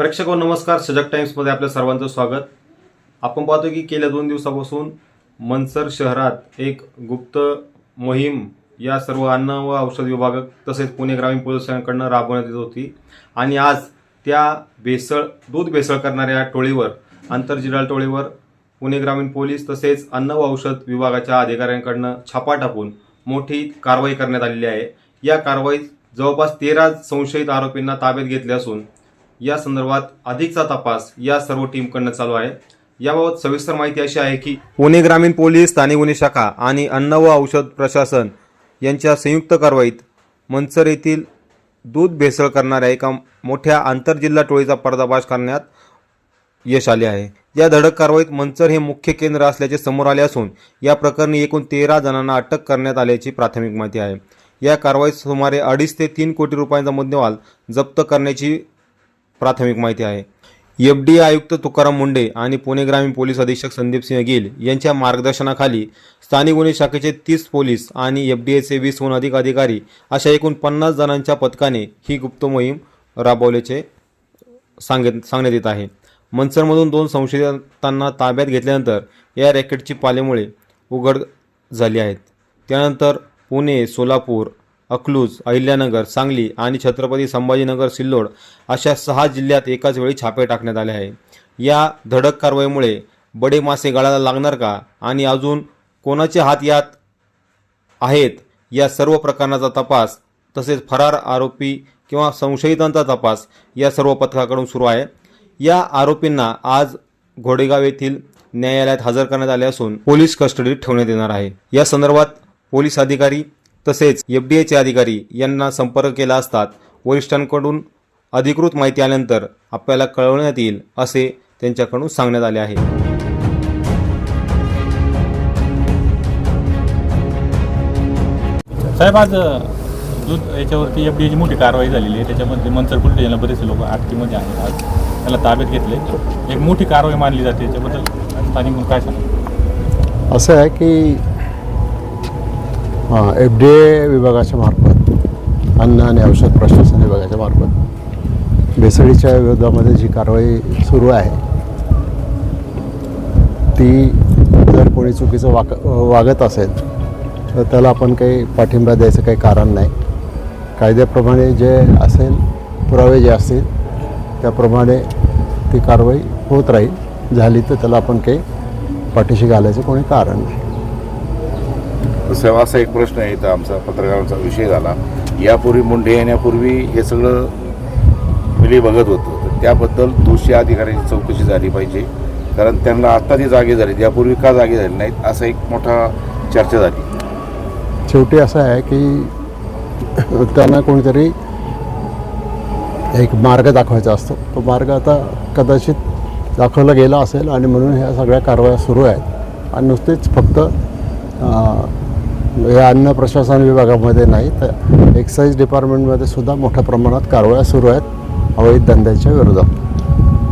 प्रेक्षक नमस्कार. सजग टाइम्समध्ये आपल्या सर्वांचं स्वागत. आपण पाहतो की गेल्या 2 दिवसापासून मनसर शहरात एक गुप्त मोहीम या सर्व अन्न व औषध विभाग तसेच पुणे ग्रामीण पोलिसांकडून राबवण्यात येत होती आणि आज त्या दूध भेसळ करणाऱ्या टोळीवर आंतरजिल्हा टोळीवर पुणे ग्रामीण पोलीस तसेच अन्न व औषध विभागाच्या अधिकाऱ्यांकडून छापा टाकून मोठी कारवाई करण्यात आलेली आहे. या कारवाईत जवळपास 13 संशयित आरोपींना ताब्यात घेतले असून या संदर्भात अधिकचा तपास या सर्व टीमकडून चालू आहे. याबाबत सविस्तर माहिती अशी आहे की पुणे ग्रामीण पोलीस, स्थानिक गुन्हे शाखा आणि अन्न व औषध प्रशासन यांच्या संयुक्त कारवाईत मनसर येथील दूध भेसळ करणाऱ्या एका मोठ्या आंतरजिल्हा टोळीचा पर्दाफाश करण्यात यश आले आहे. या धडक कारवाईत मनसर हे मुख्य केंद्र असल्याचे समोर आले असून या प्रकरणी एकूण 13 जणांना अटक करण्यात आल्याची प्राथमिक माहिती आहे. या कारवाईत सुमारे 2.5 ते 3 कोटी रुपयांचा मुद्देमाल जप्त करण्याची प्राथमिक माहिती आहे. एफडीए आयुक्त तुकाराम मुंडे आणि पुणे ग्रामीण पोलीस अधीक्षक संदीप सिंह गिल यांच्या मार्गदर्शनाखाली स्थानिक गुन्हे शाखेचे 30 पोलीस आणि एफडीएचे 20हून अधिक अधिकारी अशा एकूण 50 जणांच्या पथकाने ही गुप्त मोहीम राबवल्याचे सांगण्यात येत आहे. मनसरमधून 2 संशयितांना ताब्यात घेतल्यानंतर या रॅकेटची पालेमुळे उघड झाली आहेत. त्यानंतर पुणे, सोलापूर, अकलूज, अहिल्यानगर, सांगली आणि छत्रपती संभाजीनगर, सिल्लोड अशा 6 जिल्ह्यात एकाच वेळी छापे टाकण्यात आले आहे. या धडक कारवाईमुळे बडे मासे गळाला लागणार का आणि अजून कोणाचे हात यात आहेत या सर्व प्रकरणाचा तपास तसेच फरार आरोपी किंवा संशयितांचा तपास या सर्व पथकाकडून सुरू आहे. या आरोपींना आज घोडेगाव येथील न्यायालयात हजर करण्यात आले असून पोलीस कस्टडीत ठेवण्यात येणार आहे. या संदर्भात पोलीस अधिकारी तसेच एफडीएचे अधिकारी यांना संपर्क केला असतात वरिष्ठांकडून अधिकृत माहिती आल्यानंतर आपल्याला कळवण्यात येईल असे त्यांच्याकडून सांगण्यात आले आहे. साहेब, आज दूध याच्यावरती एफडीएची मोठी कारवाई झालेली आहे. त्याच्यामध्ये मनसर पोलीस स्टेशनला बरेचसे लोक अटकेमध्ये आहेत. आज त्याला ताब्यात घेतले. एक मोठी कारवाई मानली जाते. याच्याबद्दल स्थानिक म्हणून काय सांगा? असं आहे की एफडीए विभागाच्या मार्फत, अन्न आणि औषध प्रशासन विभागाच्या मार्फत भेसळीच्या विरोधामध्ये जी कारवाई सुरू आहे ती जर कोणी चुकीचं वागत असेल तर त्याला आपण काही पाठिंबा द्यायचं काही कारण नाही. कायद्याप्रमाणे जे असेल, पुरावे जे असतील त्याप्रमाणे ती कारवाई होत राहील. झाली तर त्याला आपण काही पाठीशी घालायचं कोणी कारण नाही. साहेब, असा एक प्रश्न आहे. तर आमचा पत्रकारांचा विषय झाला. यापूर्वी मुंडे येण्यापूर्वी हे सगळं मिली बघत होतं, तर त्याबद्दल दोषी अधिकाऱ्यांची चौकशी झाली पाहिजे. कारण त्यांना आत्ता ते जागे झाले, यापूर्वी का जागे झाले नाहीत असा एक मोठा चर्चा झाली. शेवटी असं आहे की त्यांना कोणीतरी एक मार्ग दाखवायचा असतो. तो मार्ग आता कदाचित दाखवला गेला असेल आणि म्हणून ह्या सगळ्या कारवाया सुरू आहेत. आणि नुसतेच फक्त या अन्न प्रशासन विभागामध्ये नाही तर एक्साईज डिपार्टमेंटमध्ये सुद्धा मोठ्या प्रमाणात कारवाया सुरू आहेत अवैध धंद्याच्या विरोधात.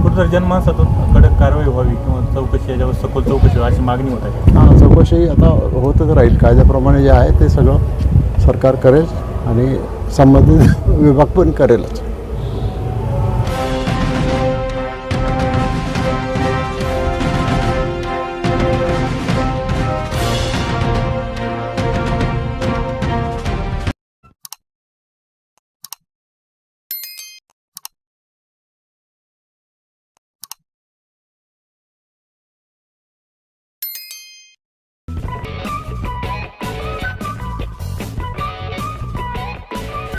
कुठं जनमानसातून कडक कारवाई व्हावी किंवा चौकशी, याच्यावर सखोल चौकशी अशी मागणी होत आहे. हां, चौकशी आता होतच राहील. कायद्याप्रमाणे जे आहे ते सगळं सरकार करेल आणि संबंधित विभाग पण करेलच.